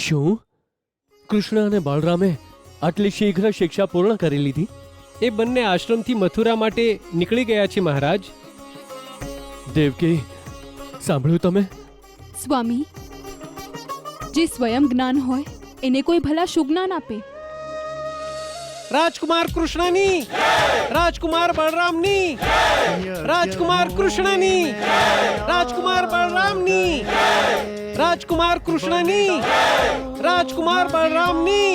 શું કૃષ્ણ અને બલરામે આટલી શીઘ્ર શિક્ષા પૂર્ણ કરી લીધી? એ બંને આશ્રમથી મથુરા માટે નીકળી ગયા છે મહારાજ. દેવકી, સાંભળ્યું તમે? સ્વામી, જે સ્વયં જ્ઞાન હોય એને કોઈ ભલા શું જ્ઞાન આપે? રાજકુમાર કૃષ્ણની, રાજકુમાર બલરામની, રાજકુમાર કૃષ્ણની, રાજકુમાર બલરામની, રાજકુમાર કૃષ્ણની, રાજકુમાર બલરામની,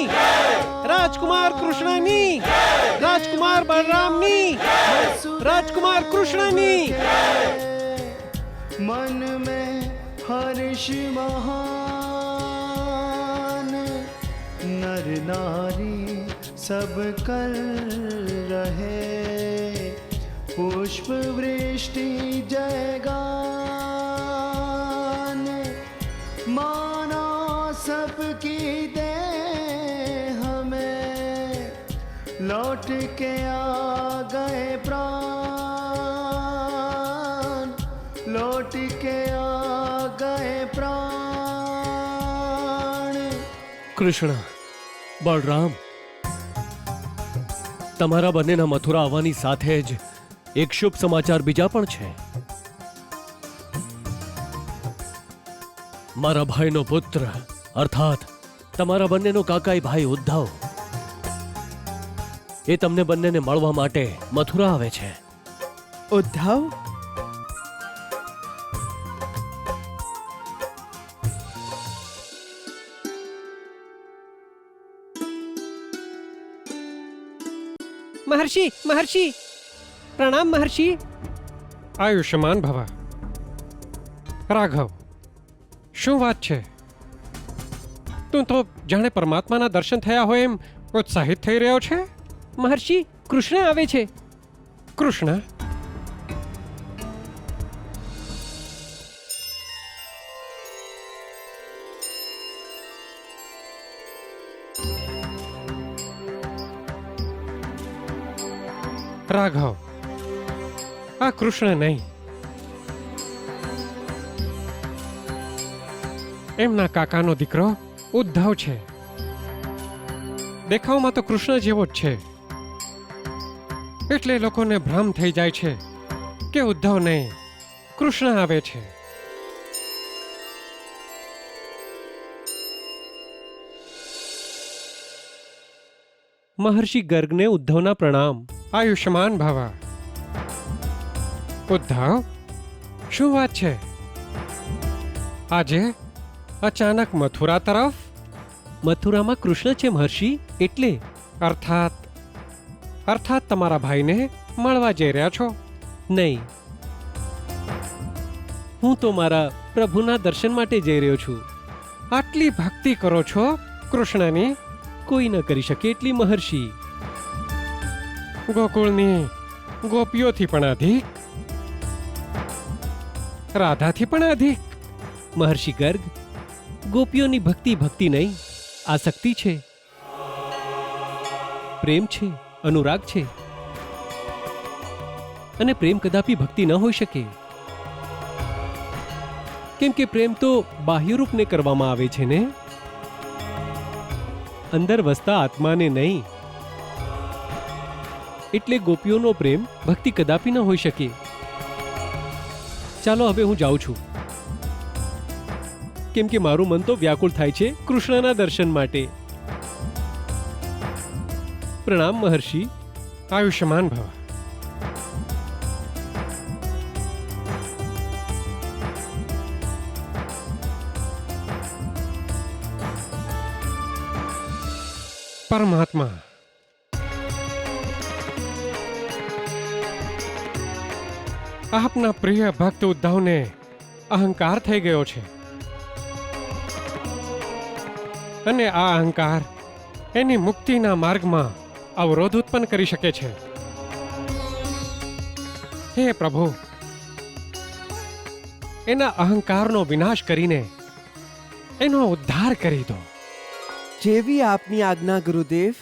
રાજકુમાર કૃષ્ણની, રાજકુમાર બલરામની, રાજકુમાર કૃષ્ણની. मन में हर्ष महान, नर नारी सब कर रहे, पुष्प वृष्टि जयगान, माना सबकी दे हमें, लौट के आ गए प्राण, लौट के आ गए प्राण. કૃષ્ણ, બલરામ, તમારા બંનેના મથુરા આવવાની સાથે જ એક શુભ સમાચાર બીજા પણ છે. મારા ભાઈનો પુત્ર અર્થાત તમારા બંનેનો કાકાઈ ભાઈ ઉદ્ધવ એ તમને બંનેને મળવા માટે મથુરા આવે છે. ઉદ્ધવ, મહર્ષિ, મહર્ષિ, પ્રણામ મહર્ષિ. આયુષ્યમાન ભવ. રાઘવ, શું વાત છે? તું તો જાણે પરમાત્માના દર્શન થયા હોય એમ ઉત્સાહિત થઈ રહ્યો છે. મહર્ષિ, કૃષ્ણ આવે છે. કૃષ્ણ? રાઘવ, આ કૃષ્ણ નહીં, એમના કાકાનો દીકરો ઉદ્ધવ છે. દેખાવમાં તો કૃષ્ણ જેવો જ છે, એટલે લોકોને ભ્રમ થઈ જાય છે કે ઉદ્ધવ નહીં, કૃષ્ણ આવે છે. મહર્ષિ ગર્ગને ઉદ્ધવના પ્રણામ. આયુષ્યમાન ભવ. ઉદ્ધવ, શું વાત છે? આજે અચાનક મથુરા તરફ? મથુરામાં કૃષ્ણ છે મહર્ષિ, એટલે. અર્થાત તમારા ભાઈને મળવા જઈ રહ્યા છો? નહીં, હું તો મારા પ્રભુના દર્શન માટે જઈ રહ્યો છું. આટલી ભક્તિ કરો છો કૃષ્ણની, કોઈ ન કરી શકે એટલી મહર્ષિ. ગોકુળની ગોપીઓથી પણ અધિક, રાધાથી પણ અધિક. મહર્ષિ ગર્ગ, ગોપીઓની ભક્તિ ભક્તિ નહીં, આસક્તિ છે, પ્રેમ છે, અનુરાગ છે. અને પ્રેમ કદાપી ભક્તિ ન હોઈ શકે, કેમ કે પ્રેમ તો બાહ્ય રૂપને કરવામાં આવે છે ને, અંદર વસતા આત્માને નહીં. એટલે ગોપીઓનો પ્રેમ ભક્તિ કદાપી ન હોઈ શકે. ચાલો હવે હું જાઉં છું, કેમ કે મારું મન તો વ્યાકુળ થાય છે કૃષ્ણના દર્શન માટે. પ્રણામ મહર્ષિ. આયુષ્યમાન ભવ. પરમાત્મા, આપના પ્રિય ભક્ત ઉદ્ધવને અહંકાર થઈ ગયો છે, અને આ અહંકાર એની મુક્તિના માર્ગમાં અવરોધ ઉત્પન્ન કરી શકે છે. હે પ્રભુ, એના અહંકારનો વિનાશ કરીને એનો ઉદ્ધાર કરી દો. જેવી આપની આજ્ઞા ગુરુદેવ.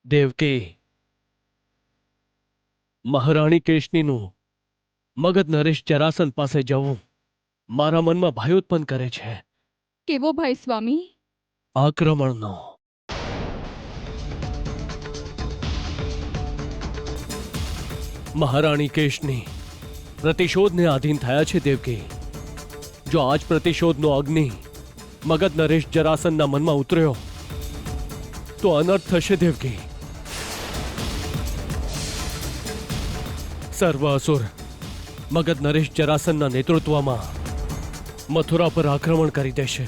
દેવકી, મહારાણી કેશનીનું મગધ નરેશ જરાસંધ પાસે જવું મારા મનમાં ભય ઉત્પન્ન કરે છે. કેવો ભાઈ સ્વામી? આક્રમણનો. મહારાણી કેશની પ્રતિશોધને આધીન થયા છે દેવકી. જો આજ પ્રતિશોધનો અગ્નિ મગધ નરેશ જરાસંધના મનમાં ઉતર્યો તો અનર્થ થશે દેવકી. સર્વ અસુર મગધ નરેશ જરાસંધના નેતૃત્વમાં મથુરા પર આક્રમણ કરી દેશે.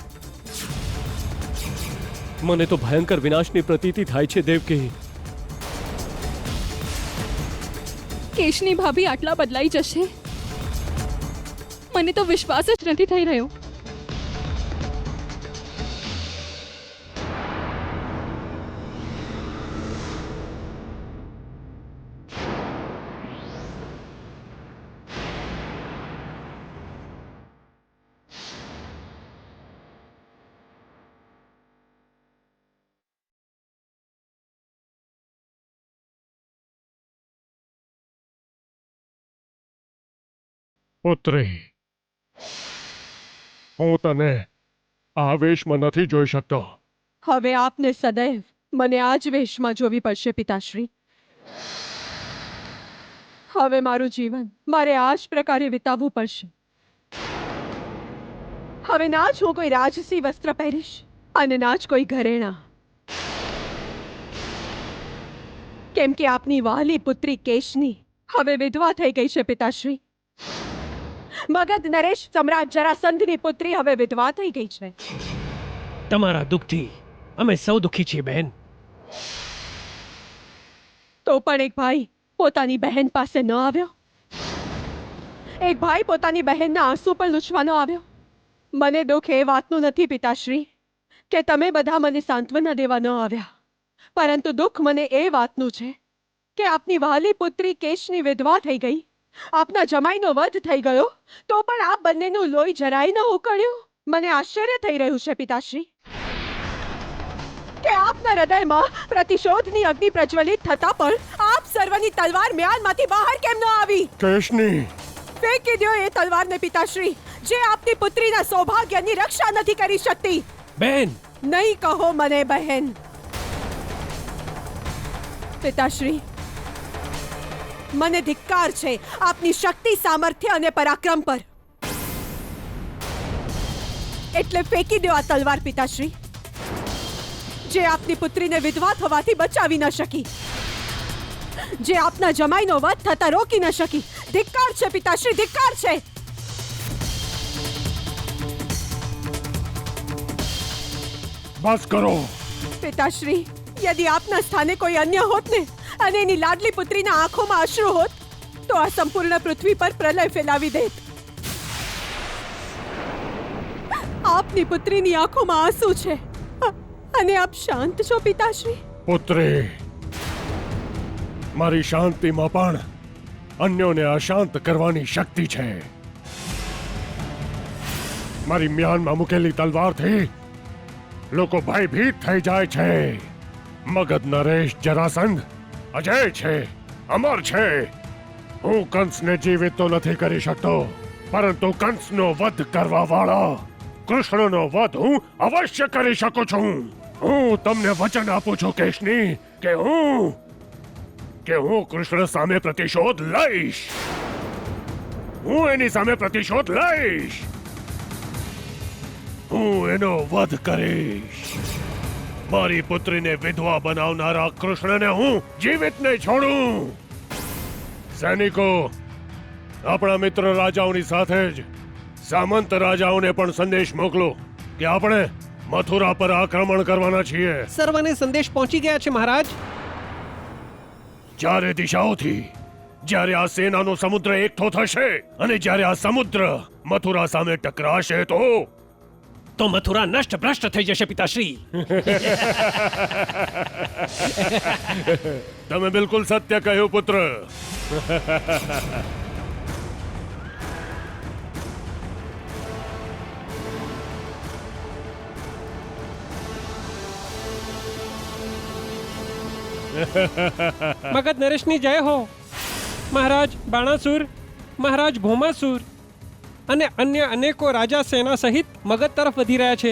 મને તો ભયંકર વિનાશની પ્રતીતિ થાય છે દેવકી. કેશની ભાભી આટલા બદલાઈ જશે, મને તો વિશ્વાસ જ નથી થઈ રહ્યો. પુત્રી, હું તને આ વેશમાં નથી જોઈ શકતો. હવે આપને સદૈવ મને આ જ વેશમાં જોવી પડશે પિતાશ્રી. હવે મારું જીવન મારે આ જ પ્રકારે વિતાવવું પડશે. હવે ના જ હું કોઈ રાજસી વસ્ત્ર પહેરીશ અને ના જ કોઈ ઘરેણા, કેમ કે આપની વહાલી પુત્રી કેશની હવે વિધવા થઈ ગઈ છે પિતાશ્રી. મગધ નરેશ સમ્રાટ જરાસંધની પુત્રી હવે વિધવા થઈ ગઈ છે. તમારા દુઃખથી અમે સૌ દુઃખી છીએ બહેન. તો પણ એક ભાઈ પોતાની બહેન પાસે ન આવ્યો? એક ભાઈ પોતાની બહેનના આંસુ પણ લૂછવા ન આવ્યો? મને દુઃખ એ વાતનું નથી પિતાશ્રી કે તમે બધા મને સાંત્વના દેવા ન આવ્યા, પરંતુ દુઃખ મને એ વાતનું છે કે આપની વહાલી પુત્રી કેશની વિધવા થઈ ગઈ, આપના જમાઈનો વધ થઈ ગયો, તો પણ આપ બંનેનું લોહી જરાય ન ઉકળ્યું. મને આશ્ચર્ય થઈ રહ્યું છે પિતાશ્રી કે આપના હૃદયમાં પ્રતિશોધની અગ્નિ પ્રજ્વલિત થતા પણ આપ સર્વની તલવાર મ્યાનમાંથી બહાર કેમ ન આવી? કેશની, ફેંકી દ્યો એ તલવારને પિતાશ્રી, જે આપની પુત્રીના સૌભાગ્યની રક્ષા નથી કરી શકતી. બહેન, નહીં કહો મને બહેન. પિતાશ્રી, મને ધિક્કાર છે આપની શક્તિ, સામર્થ્ય અને પરાક્રમ પર. એટલે ફેંકી દો આ તલવાર પિતાશ્રી, જે આપની પુત્રીને વિધવા થવાથી બચાવી ન શકી, જે આપના જમાઈનો વધ થતા રોકી ન શકી. ધિક્કાર છે પિતાશ્રી, ધિક્કાર છે. બસ કરો. પિતાશ્રી, યદि આપના સ્થાને કોઈ અન્ય હોત ને અને એની લાડલી પુત્રીના આંખોમાં અશ્રુ હોત તો આ સંપૂર્ણ પૃથ્વી પર પ્રલય ફેલાવી દેત. આપની પુત્રીની આંખોમાં આંસુ છે અને આપ શાંત છો પિતાશ્રી? પુત્રી, મારી શાંતિમાં પણ અન્યોને અશાંત કરવાની શક્તિ છે. મારી મ્યાનમાં મૂકેલી તલવારથી લોકો ભયભીત થઈ જાય છે. મગધ નરેશ જરાસંધ અજય છે, અમર છે. હું કંસને જીવિત તો નથી કરી શકતો, પરંતુ કંસનો વધ કરવા વાળા કૃષ્ણનો વધ હું અવશ્ય કરી શકું છું. હું તમને વચન આપું છું કેશની કે હું કૃષ્ણ સામે પ્રતિશોધ લઈશ. હું એની સામે પ્રતિશોધ લઈશ. હું એનો વધ કરીશ. મારી પુત્રીને વિધવા બનાવનારા કૃષ્ણને હું જીવિત નહીં છોડું. સૈનિકો, આપણા મિત્ર રાજાઓની સાથે જ સામંત રાજાઓને પણ સંદેશ મોકલો કે આપણે મથુરા પર આક્રમણ કરવાના છીએ. સર્વને સંદેશ પહોંચી ગયા છે મહારાજ. ચારે દિશાઓથી જ્યારે આ સેનાનો સમુદ્ર એકઠો થશે અને જ્યારે આ સમુદ્ર મથુરા સામે ટકરાશે તો મથુરા નષ્ટ ભ્રષ્ટ થઈ જશે પિતાશ્રી. તમે બિલકુલ સત્ય કહ્યું પુત્ર. મગધ નરેશની જય હો. મહારાજ બાણાસુર, મહારાજ ભૌમાસુર અને અન્ય અનેકો રાજા સેના સહિત મગધ તરફ વધી રહ્યા છે.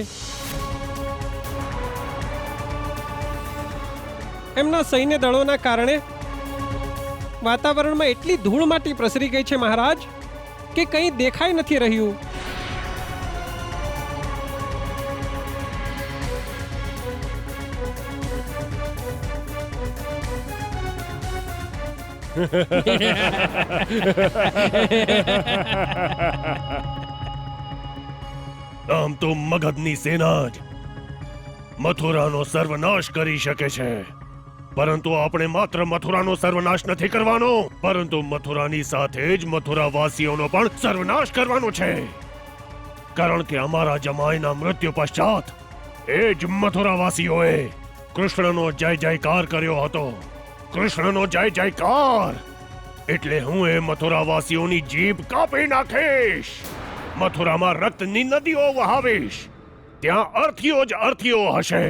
એમના સૈન્ય દળોના કારણે વાતાવરણમાં એટલી ધૂળ માટી પ્રસરી ગઈ છે મહારાજ કે કંઈ દેખાઈ નથી રહ્યું. આમ તો મગધની સેના જ મથુરાનો સર્વનાશ કરી શકે છે, પરંતુ આપણે માત્ર મથુરાનો સર્વનાશ નથી કરવાનો, પરંતુ મથુરાની સાથે જ મથુરાવાસીઓનો પણ સર્વનાશ કરવાનો છે. કારણ કે અમારા જમાઈના મૃત્યુ પશ્ચાત એ જ મથુરાવાસીઓએ કૃષ્ણનો જય જયકાર કર્યો હતો. કૃષ્ણનો જય જયકાર એટલે હું એ મથુરાવાસીઓની જીભ કાપી નાખીશ. મથુરામાં રક્તની નદીઓ વહાવીશ. ત્યાં અર્થીઓ જ અર્થીઓ હશે.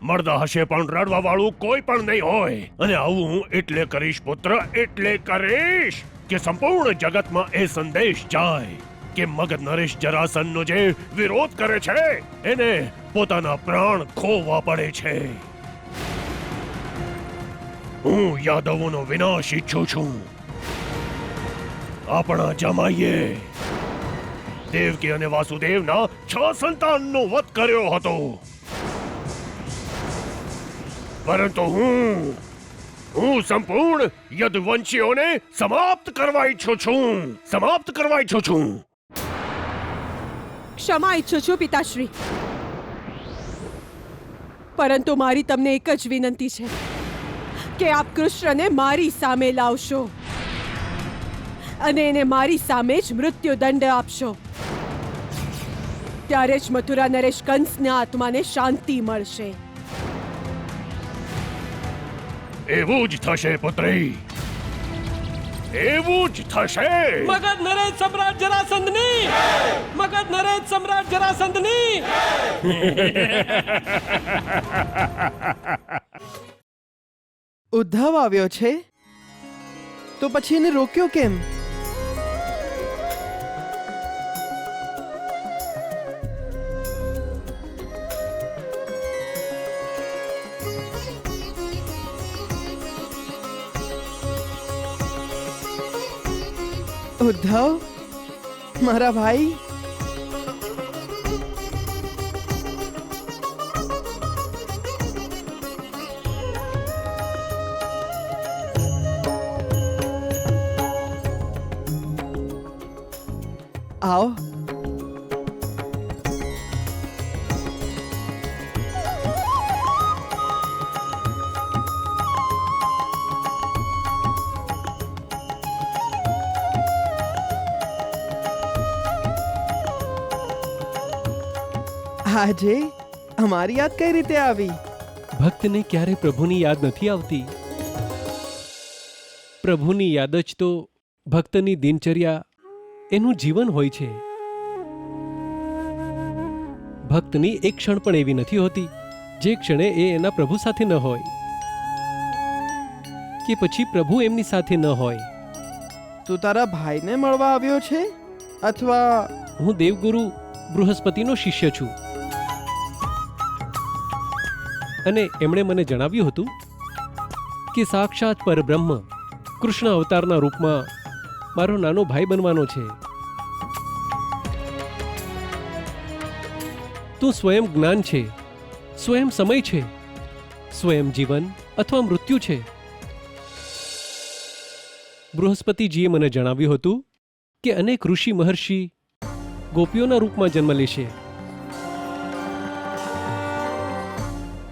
મર્દ હશે પણ રડવા વાળું કોઈ પણ નહીં હોય. અને આવું હું એટલે કરીશ પુત્ર, એટલે કરીશ કે સંપૂર્ણ જગતમાં એ સંદેશ જાય કે મગધ નરેશ જરાસંધનો જે વિરોધ કરે છે એને પોતાના પ્રાણ ખોવા પડે છે. હું યાદવોનો વિનાશ ઈચ્છું છું. આપણા જમાઈએ દેવકી અને વાસુદેવના 6 સંતાનનો વધ કર્યો હતો, પરંતુ હું સંપૂર્ણ યદુવંશીઓને સમાપ્ત કરવા ઈચ્છું છું. સમાપ્ત કરવા ઈચ્છું છું. ક્ષમા ઈચ્છું છું પિતાશ્રી, પરંતુ મારી તમને એક જ વિનંતી છે કે આપ કૃષ્ણને મારી સામે લાવશો અને એને મારી સામે જ મૃત્યુદંડ આપશો. ત્યારે જ મથુરા નરેશ કંસના આત્માને શાંતિ મળશે. એવું જ થશે પુત્રી, એવું જ થશે. મગધ નરેશ સમ્રાટ જરાસંધની, મગધ નરેશ સમ્રાટ જરાસંધની. ઉદ્ધવ આવ્યો છે તો પછી એને રોક્યો કેમ? ઉદ્ધવ મારા ભાઈ, આવો. આજે અમારી યાદ કઈ રીતે આવી? ભક્તને ક્યારે પ્રભુની યાદ નથી આવતી. પ્રભુની યાદ જ તો ભક્તની દિનચર્યા, એનું જીવન હોય છે. ભક્તની એક ક્ષણ પણ એવી નથી હોતી જે ક્ષણે એ એના પ્રભુ સાથે ન હોય કે પછી પ્રભુ એમની સાથે ન હોય. તું તારા ભાઈને મળવા આવ્યો છે અથવા? હું દેવગુરુ બૃહસ્પતિનો શિષ્ય છું અને એમણે મને જણાવ્યું હતું કે સાક્ષાત પરબ્રહ્મ કૃષ્ણ અવતારના રૂપમાં મારો નાનો ભાઈ બનવાનો છે. તું સ્વયં જ્ઞાન છે, સ્વયં સમય છે, સ્વયં જીવન અથવા મૃત્યુ છે. બૃહસ્પતિજીએ મને જણાવ્યું હતું કે અનેક ઋષિ મહર્ષિ ગોપીઓના રૂપમાં જન્મ લેશે,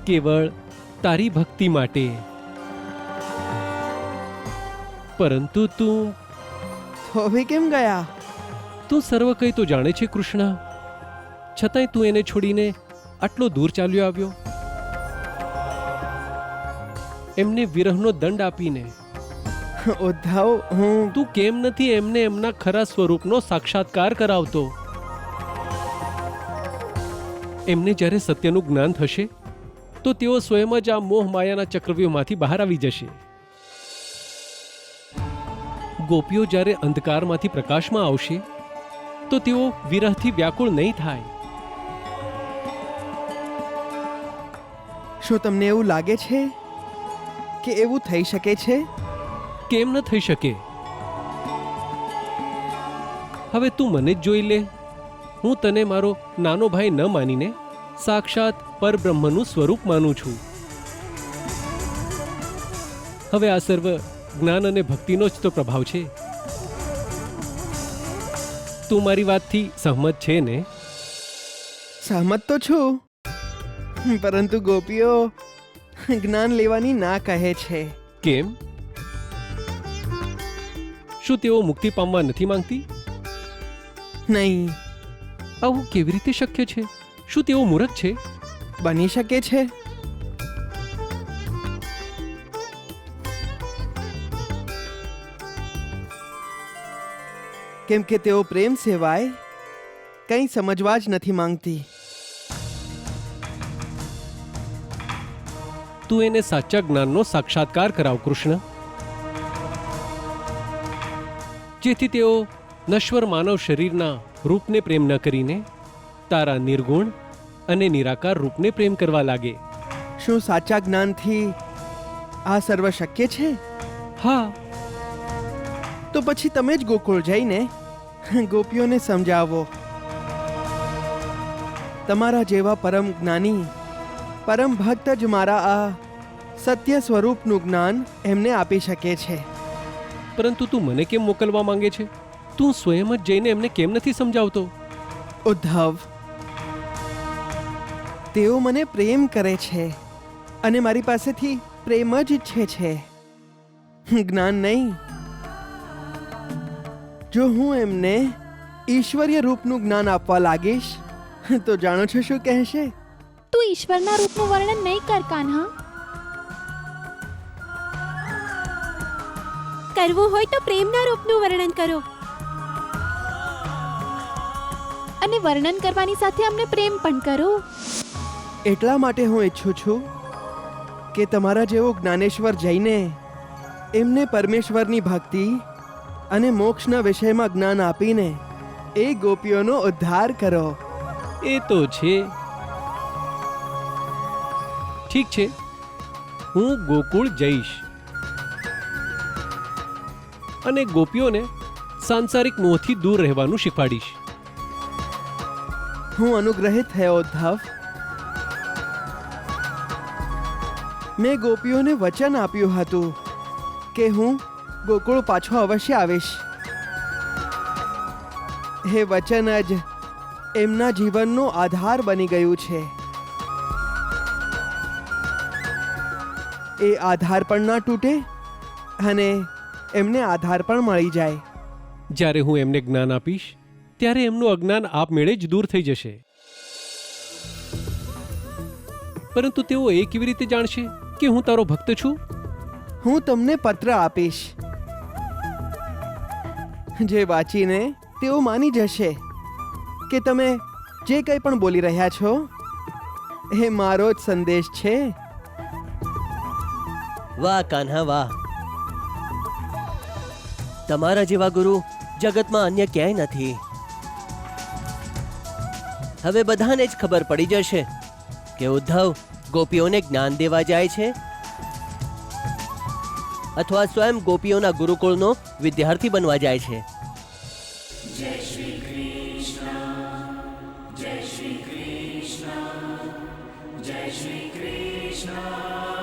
કેવળ તારી ભક્તિ માટે. પરંતુ તું હવે કેમ ગયા? તું સર્વ કંઈ તો જાણે છે કૃષ્ણ, છતાંય તું એને છોડીને આટલો દૂર ચાલ્યો આવ્યો, એમને વિરહનો દંડ આપીને. ઉદ્ધવ, હું તું કેમ નથી એમને એમના ખરા સ્વરૂપનો સાક્ષાત્કાર કરાવતો? એમને જ્યારે સત્યનું જ્ઞાન થશે તો તેઓ સ્વયં જ આ મોહ માયાના ચક્રવ્યૂહમાંથી બહાર આવી જશે. ગોપીઓ જ્યારે અંધકારમાંથી પ્રકાશમાં આવશે તો તેઓ વિરહથી વ્યાકુળ નહીં થાય. શું તમને એવું લાગે છે કે એવું થઈ શકે છે? કેમ ન થઈ શકે? હવે તું મને જ જોઈ લે. હું તને મારો નાનો ભાઈ ન માનીને સાક્ષાત પરબ્રહ્મનું સ્વરૂપ માનું છું. હવે આ સર્વ જ્ઞાન અને ભક્તિનો જ તો પ્રભાવ છે. તું મારી વાતથી સહમત છે ને? સહમત તો છું, પરંતુ ગોપીઓ જ્ઞાન લેવાની ના કહે છે. કેમ? શું તેઓ મુક્તિ પામવા નથી માંગતી? નહીં. આવું કેવી રીતે શક્ય છે? શું તેઓ મૂર્ખ છે? બની શકે છે. કેમ કે તેઓ પ્રેમ સિવાય કંઈ સમજવા જ નથી માંગતી. તું એને સાચા જ્ઞાનનો સાક્ષાત્કાર કરાવ કૃષ્ણ, જેથી તેઓ નશ્વર માનવ શરીરના રૂપને પ્રેમ ન કરીને તારા નિર્ગુણ અને નિરાકાર રૂપને પ્રેમ કરવા લાગે. શું સાચા જ્ઞાનથી આ સર્વ શક્ય છે? હા. તો પછી તમે જ ગોકુળ જઈને ગોપીઓને સમજાવો. તમારા જેવા પરમ જ્ઞાની પરમ ભક્ત જ મારા આ સત્ય સ્વરૂપનું જ્ઞાન એમને આપી શકે છે. પરંતુ તું મને કેમ મોકલવા માંગે છે? તું સ્વયં જ જઈને એમને કેમ નથી સમજાવતો? ઉદ્ધવ, તેઓ મને પ્રેમ કરે છે અને મારી પાસેથી પ્રેમ જ ઈચ્છે છે, જ્ઞાન નહીં. જો હું એમને ઈશ્વરીય રૂપનું જ્ઞાન આપવા લાગીશ તો જાણો છો શું કહેશે? તું ઈશ્વરના રૂપનું વર્ણન નહીં કર કાન્હા. કરવું હોય તો પ્રેમના રૂપનું વર્ણન કરો. અને વર્ણન કરવાની સાથે અમને પ્રેમ પણ કરો. એટલા માટે હું ઈચ્છું છું કે તમારા જેવો જ્ઞાનેશ્વર જઈને એમને પરમેશ્વરની ભક્તિ અને મોક્ષના વિષયમાં જ્ઞાન આપીને એ ગોપીઓનો ઉદ્ધાર કરો. એ તો છે. ઠીક છે, હું ગોકુળ જઈશ અને ગોપીઓને સાંસારિક મોહથી દૂર રહેવાનું શીખવાડીશ. હું અનુગ્રહિત થયો ઉદ્ધવ. મેં ગોપીઓને વચન આપ્યું હતું કે હું ગોકુળ પાછો અવશ્ય આવીશ. એ વચન જ એમના જીવનનો આધાર બની ગયું છે. એ આધાર પણ ના તૂટે અને એમને આધાર પણ મળી જાય. જ્યારે હું એમને જ્ઞાન આપીશ ત્યારે એમનું અજ્ઞાન આપમેળે જ દૂર થઈ જશે. પરંતુ તેઓ એ કેવી રીતે જાણશે કે હું તારો ભક્ત છું? હું તમને પત્ર આપીશ, જે વાંચીને તેઓ માની જશે કે તમે જે કંઈ પણ બોલી રહ્યા છો એ મારો જ સંદેશ છે. વાહ કાન્હા વાહ! તમારા જેવા ગુરુ જગતમાં અન્ય ક્યાંય નથી. હવે બધાને જ ખબર પડી જશે કે ઉદ્ધવ ગોપીઓને જ્ઞાન દેવા જાય છે અથવા સ્વયં ગોપીઓના ગુરુકુળનો વિદ્યાર્થી બનવા જાય છે. જય શ્રી કૃષ્ણ